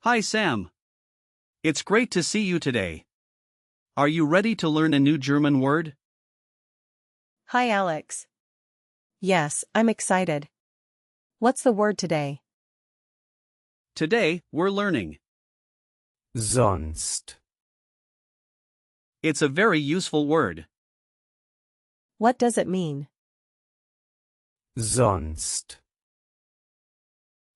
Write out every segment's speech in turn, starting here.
Hi Sam. It's great to see you today. Are you ready to learn a new German word? Hi Alex. Yes, I'm excited. What's the word today? Today, we're learning. Sonst. It's a very useful word. What does it mean? Sonst.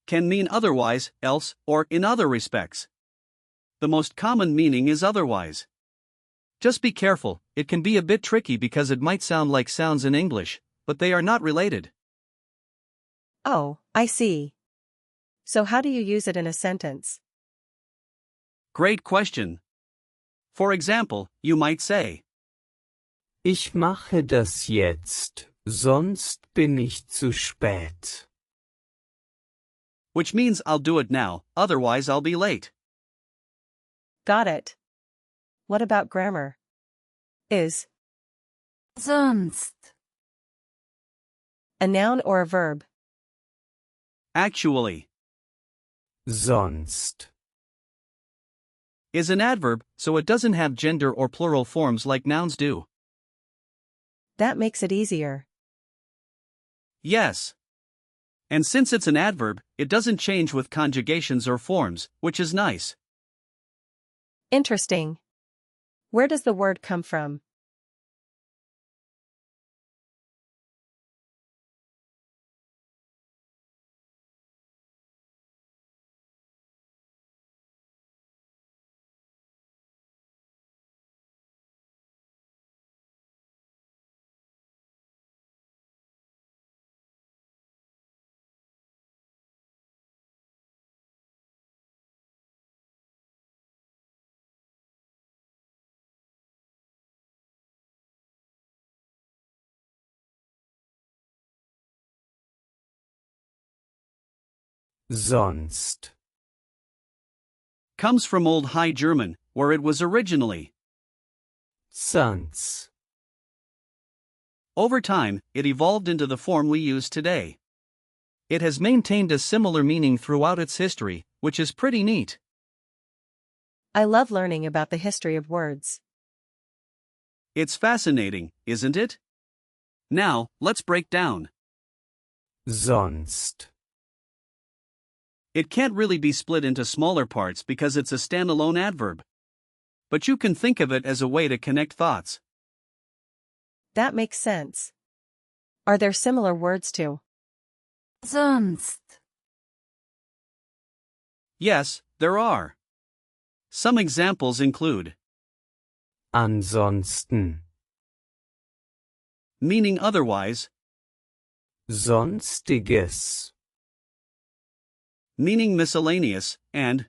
Can mean otherwise, else, or in other respects. The most common meaning is otherwise. Just be careful, it can be a bit tricky because it might sound like sounds in English, but they are not related. Oh, I see. So how do you use it in a sentence? Great question. For example, you might say, Ich mache das jetzt, sonst bin ich zu spät. which means I'll do it now, otherwise I'll be late. Got it. What about grammar? Is sonst, a noun or a verb? Actually, Sonst. is an adverb, so it doesn't have gender or plural forms like nouns do. That makes it easier. Yes. And since it's an adverb, it doesn't change with conjugations or forms, which is nice. Interesting. Where does the word come from? Sonst. Comes from Old High German, where it was originally. Sonst. Over time, it evolved into the form we use today. It has maintained a similar meaning throughout its history, which is pretty neat. I love learning about the history of words. It's fascinating, isn't it? Now, let's break down. Sonst. It can't really be split into smaller parts because it's a standalone adverb. But you can think of it as a way to connect thoughts. That makes sense. Are there similar words too? sonst, Yes, there are. Some examples include Ansonsten. meaning otherwise, Sonstiges. meaning miscellaneous, and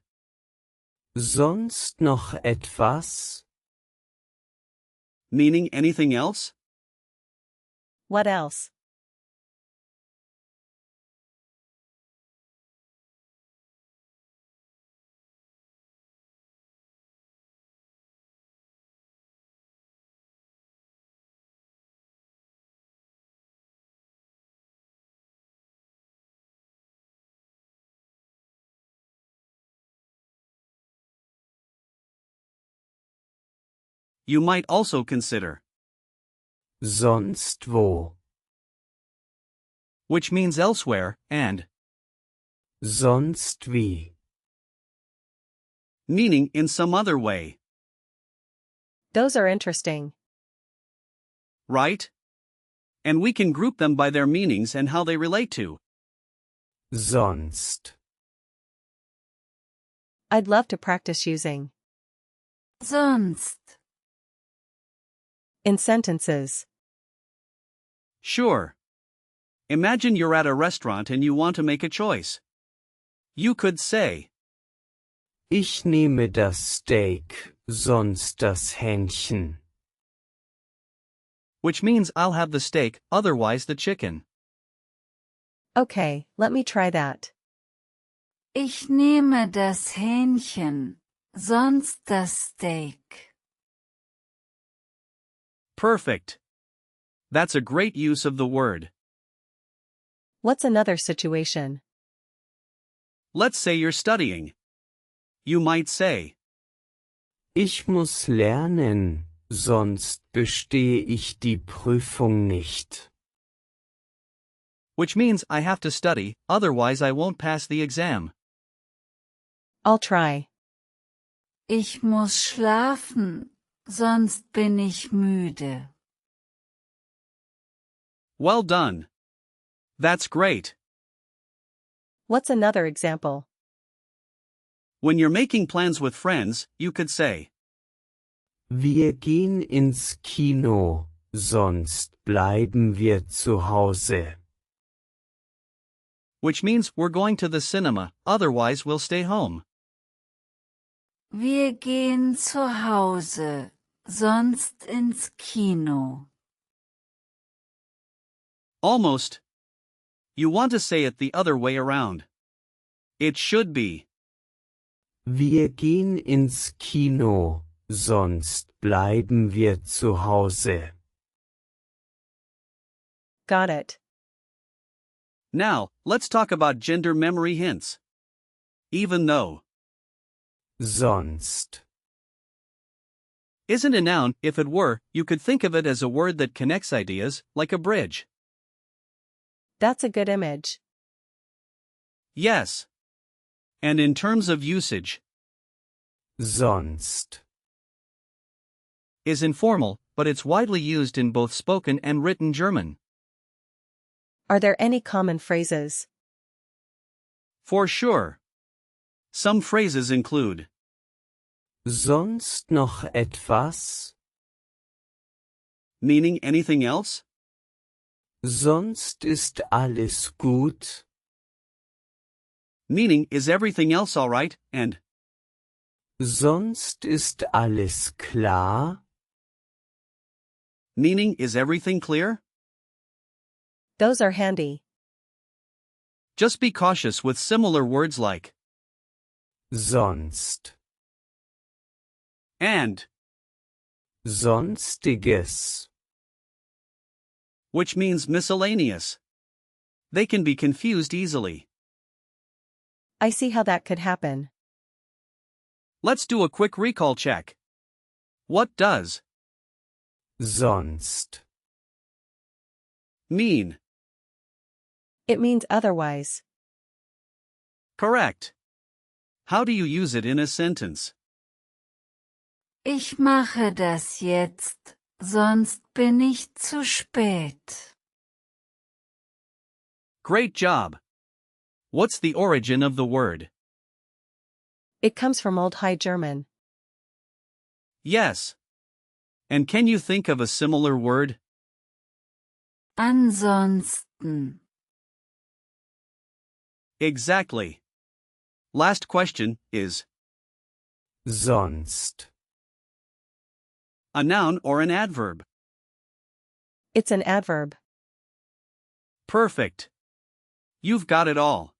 Sonst noch etwas? meaning anything else. What else? You might also consider, Sonst wo? which means elsewhere, and Sonst wie? meaning in some other way. Those are interesting. Right? And we can group them by their meanings and how they relate to. Sonst. I'd love to practice using sonst, in sentences. Sure. Imagine you're at a restaurant and you want to make a choice. You could say, Ich nehme das Steak, sonst das Hähnchen. which means I'll have the steak, otherwise the chicken. Okay, let me try that. ich nehme das Hähnchen, sonst das Steak. Perfect. That's a great use of the word. What's another situation? Let's say you're studying. You might say, Ich muss lernen, sonst bestehe ich die Prüfung nicht. which means I have to study, otherwise I won't pass the exam. I'll try. Ich muss schlafen, sonst bin ich müde. Well done. That's great. What's another example? When you're making plans with friends, you could say, Wir gehen ins Kino, sonst bleiben wir zu Hause. which means we're going to the cinema, otherwise we'll stay home. Wir gehen zu Hause, sonst ins Kino. Almost. You want to say it the other way around. It should be, Wir gehen ins Kino, sonst bleiben wir zu Hause. Got it. Now, let's talk about gender memory hints. Even though Sonst. isn't a noun. If it were, you could think of it as a word that connects ideas, like a bridge. That's a good image. Yes. And in terms of usage, Sonst. is informal, but it's widely used in both spoken and written German. Are there any common phrases? For sure. Some phrases include, Sonst noch etwas? meaning anything else? Sonst ist alles gut? Meaning is everything else alright, and Sonst ist alles klar? meaning is everything clear? Those are handy. Just be cautious with similar words like Sonst. and, Sonstiges. which means miscellaneous. They can be confused easily. I see how that could happen. Let's do a quick recall check. What does Sonst. mean? It means otherwise. Correct. How do you use it in a sentence? Ich mache das jetzt, sonst bin ich zu spät. Great job. What's the origin of the word? It comes from Old High German. Yes. And can you think of a similar word? Ansonsten. Exactly. Last question is Sonst. a noun or an adverb? It's an adverb. Perfect. You've got it all.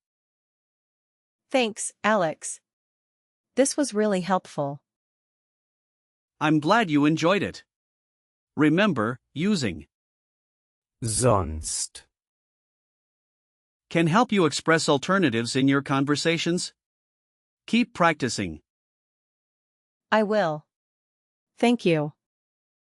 Thanks, Alex. This was really helpful. I'm glad you enjoyed it. Remember, using Sonst. can help you express alternatives in your conversations. Keep practicing. I will. Thank you.